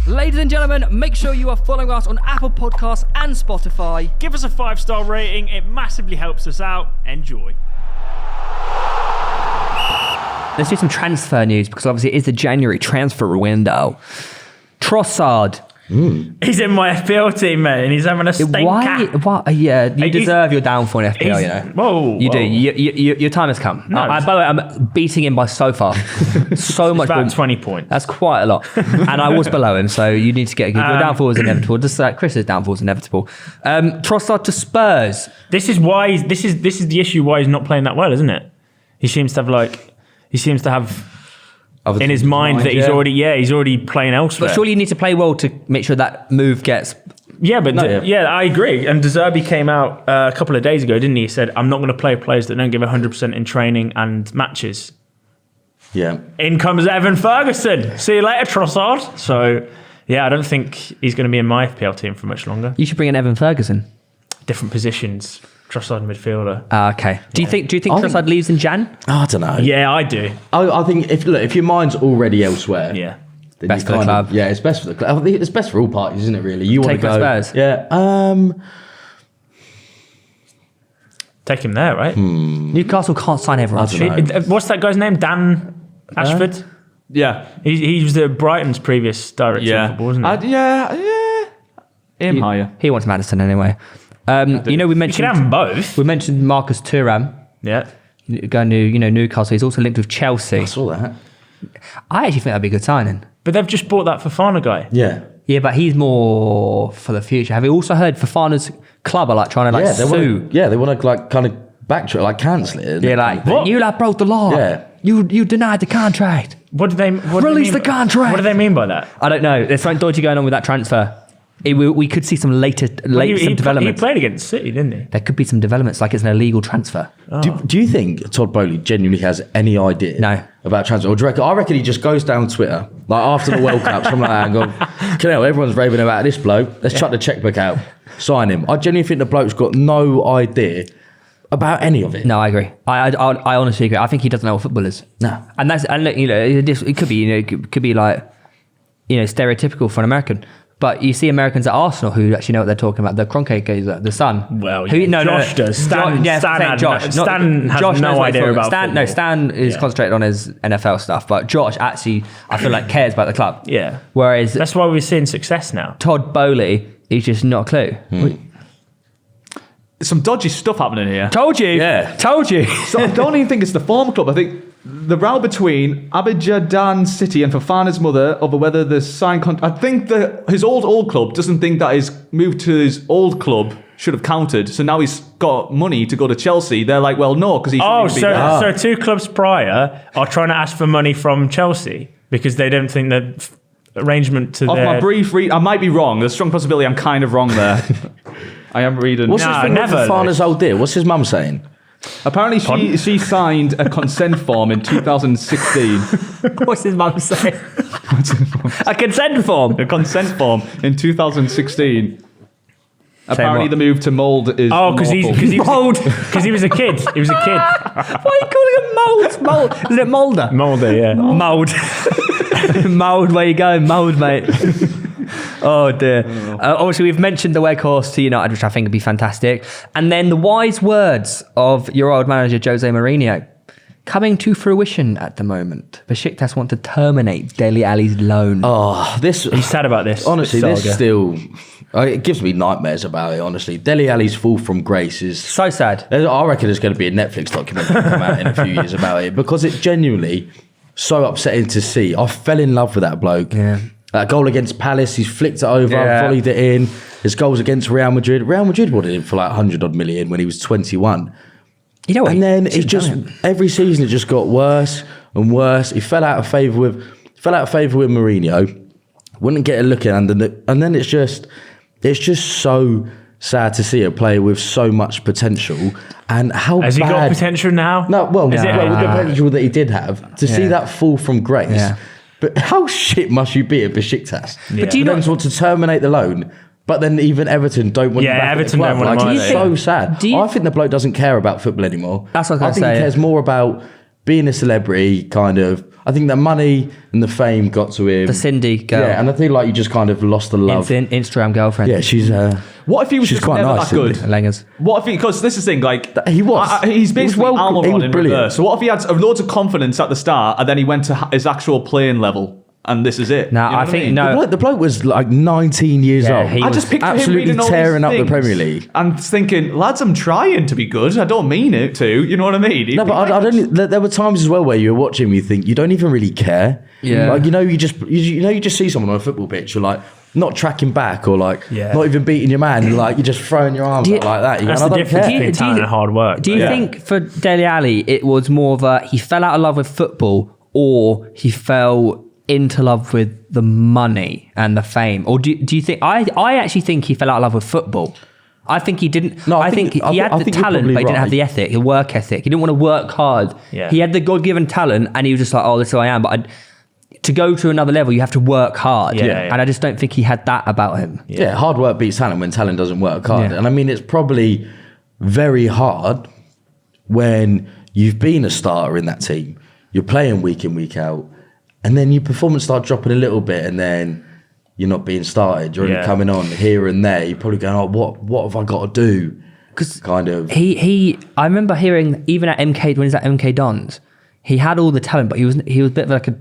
Ladies and gentlemen, make sure you are following us on Apple Podcasts and Spotify. Give us a 5-star rating. It massively helps us out. Enjoy. Let's do some transfer news because obviously it is the January transfer window. Trossard. He's in my FPL team, mate, and he's having a stinker. Why? Yeah, you deserve your downfall in FPL, you know. Whoa. You do. Your time has come. No. By the way, I'm beating him by so far. So much. About 20 points. That's quite a lot. And I was below him, so you need to get a good... Your downfall is inevitable. Just like Chris's downfall is inevitable. Trossard to Spurs. This is why... This is the issue why he's not playing that well, isn't it? He seems to have in his mind that he's already playing elsewhere. But surely you need to play well to make sure that move gets... Yeah, but I agree. And De Zerbi came out a couple of days ago, didn't he? He said, I'm not going to play players that don't give 100% in training and matches. Yeah. In comes Evan Ferguson. See you later, Trossard. So, yeah, I don't think he's going to be in my FPL team for much longer. You should bring in Evan Ferguson. Different positions. Trossard midfielder. Okay. Do you think Trossard leaves in Jan? I don't know. Yeah, I do. I think if your mind's already elsewhere, then best for the club. It's best for the club. I think it's best for all parties, isn't it? Really, you want to go. Spurs. Yeah. Take him there, right? Newcastle can't sign everyone. What's that guy's name? Dan Ashford. Yeah, he was the Brighton's previous director of football, wasn't he? Him higher. He wants Madison anyway. We mentioned... You can have them both. We mentioned Marcus Thuram. Yeah. Going to Newcastle. He's also linked with Chelsea. I saw that. I actually think that'd be a good signing. But they've just bought that Fofana guy. Yeah. Yeah, but he's more for the future. Have you also heard Fofana's club are trying to sue? They want to kind of backtrack, cancel it. What? You broke the law. Yeah. You denied the contract. Release the contract. What do they mean by that? I don't know. There's something dodgy going on with that transfer. We could see some developments. He played against City, didn't he? There could be some developments, like it's an illegal transfer. Oh. Do you think Todd Bowley genuinely has any idea about transfer? Or do you reckon? I reckon he just goes down Twitter, like after the World Cup, something like that, and go, everyone's raving about this bloke. Let's chuck the checkbook out, sign him. I genuinely think the bloke's got no idea about any of it. No, I agree. I honestly agree. I think he doesn't know what football is. No. And look, it could be, it could be like, stereotypical for an American. But you see Americans at Arsenal who actually know what they're talking about. The Kroenke geezer, the son. Well, Josh does. Stan has no idea about football. Stan is concentrated on his NFL stuff, but Josh actually, I feel like, cares about the club. Yeah. Whereas that's why we're seeing success now. Todd Bowley, he's just not a clue. Some dodgy stuff happening here. Told you. Yeah. Told you. So I don't even think it's the former club. I think the row between Abidjan City and Fofana's mother over whether the signed I think his old club doesn't think that his move to his old club should have counted. So now he's got money to go to Chelsea. They're like, well, no, because he shouldn't be there. So 2 clubs prior are trying to ask for money from Chelsea because they don't think the arrangement to my brief read, I might be wrong. There's a strong possibility I'm kind of wrong there. I am reading. What's his thing with Fofana's old deal? What's his mum saying? Apparently she signed a consent form in 2016. What's his mum saying? A consent form? A consent form in 2016. Apparently the move to mould is because he was a kid. He was a kid. Why are you calling it mould? Is it Mulder? Mulder, yeah. Mould. Mould, where you going? Mould, mate. Oh dear. Obviously, we've mentioned the Weghorst to United, which I think would be fantastic. And then the wise words of your old manager, Jose Mourinho, coming to fruition at the moment. Besiktas want to terminate Dele Alli's loan. He's sad about this. Honestly, this still... It gives me nightmares about it, honestly. Dele Alli's fall from grace is... So sad. I reckon there's going to be a Netflix documentary come out in a few years about it because it's genuinely so upsetting to see. I fell in love with that bloke. Yeah. That goal against Palace, he's flicked it over, volleyed it in. His goals against Real Madrid. Real Madrid wanted him for like 100-odd million when he was 21. And then every season it just got worse and worse. He fell out of favour with Mourinho. Wouldn't get a look in, and then it's just so sad to see a player with so much potential and how has he got potential now? No, with the potential that he did have to see that fall from grace. Yeah. But how shit must you be at Besiktas? Yeah. But do you not want to terminate the loan? But then even Everton don't want him back. Everton don't want him. It's so sad. I think the bloke doesn't care about football anymore. That's what I was going to say. I think he cares more about being a celebrity, kind of. I think the money and the fame got to him. The Cindy girl. Yeah, and I feel like you just kind of lost the love. Instagram girlfriend. Yeah, she's. What if he was she's just quite never nice, that good? Langers. What if he? Because this is the thing. Like He was. He's basically Almiron in brilliant. reverse. So what if he had loads of confidence at the start and then he went to his actual playing level? And this is it. No, You know I what think mean? no. The bloke was like 19 years old. he I was just picture him absolutely reading all tearing these up the things Premier League. and thinking, lads, I'm trying to be good. I don't mean it to. You know what I mean? No, but I don't. There were times as well where you were watching, you think you don't even really care. Yeah. Like you just see someone on a football pitch, you're like not tracking back or like not even beating your man. You're like you're just throwing your arms out like that. That's the difference between talent and hard work. Do you think for Dele Alli it was more of a he fell out of love with football or he fell into love with the money and the fame? Or do you think I actually think he fell out of love with football. I think he didn't. No, I think he had the talent, but he didn't have the ethic, the work ethic. He didn't want to work hard. Yeah. He had the God-given talent, and he was just like, "Oh, this is who I am." But to go to another level, you have to work hard. Yeah. And I just don't think he had that about him. Yeah, hard work beats talent when talent doesn't work hard. Yeah. And I mean, it's probably very hard when you've been a starter in that team. You're playing week in, week out, and then your performance starts dropping a little bit, and then you're not being started. You're only coming on here and there. You're probably going, "Oh, what have I got to do?" Because kind of I remember hearing even at MK when he was at MK Dons, he had all the talent, but he was a bit of like a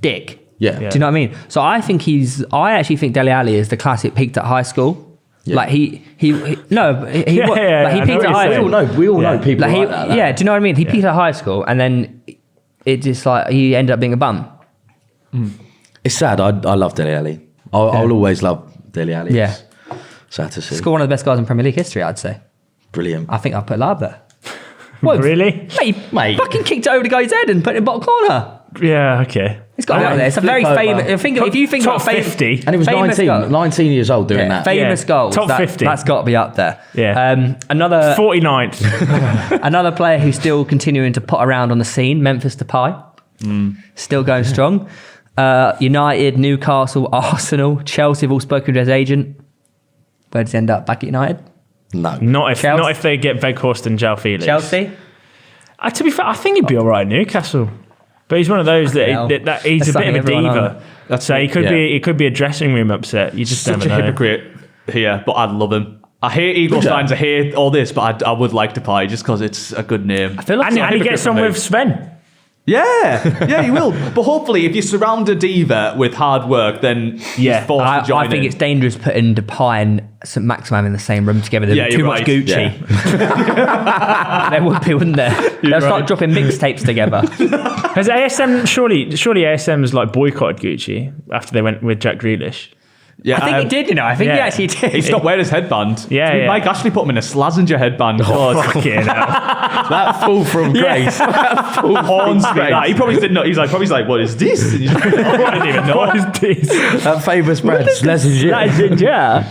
dick. Yeah. Do you know what I mean? So I actually think Dele Alli is the classic peaked at high school. Yeah. Like he peaked I at know high what school. you're saying. we all know people Like like that. yeah, do you know what I mean? He peaked at high school and then it just like he ended up being a bum. It's sad. I love Dele Alli. I'll always love Dele Alli. Yeah. It's sad to see. Still one of the best guys in Premier League history, I'd say. Brilliant. I think I'll put Lab there. What? Really? Mate, fucking kicked it over the guy's head and put it in the bottom corner. Yeah, okay. It's got to be up there. It's a very Flip famous. over. If you think Top about famous, 50. And he was famous 19 years old doing that. famous Yeah. goals. Top 50. That's got to be up there. Yeah. Another 49th. another player who's still continuing to pot around on the scene. Memphis Depay, still going strong. United, Newcastle, Arsenal, Chelsea have all spoken to his agent. Where does he end up? Back at United? No. Not if Chelsea? they get Weghorst and João Felix. Chelsea? To be fair, I think he'd be all right at Newcastle. But he's one of those that he's That's a bit of a sucking everyone diva. So it could be a dressing room upset. You just Such never a know. hypocrite here, but I'd love him. I hate Eagles fans. I hate all this, but I would like Depay just because it's a good name. I feel like And he gets on with Sven. Yeah, he will. But hopefully, if you surround a diva with hard work, then he's forced to join I think in. it's dangerous putting Depay and St. Maximum in the same room together. There's Yeah, too you're much right. Gucci. There would be, wouldn't there? They'll start dropping mixtapes together. Has ASM surely ASM's like boycotted Gucci after they went with Jack Grealish? Yeah, I think he did, I think he yeah. actually did. He stopped wearing his headband. Yeah, Dude, yeah. Mike Ashley put him in a Slazenger headband. Oh, Fucking hell. That fall from grace. horns straight. He probably didn't know. He's like, what is this? And he's like, I didn't even know. What is this? That famous brand, Schlesinger. That is, yeah.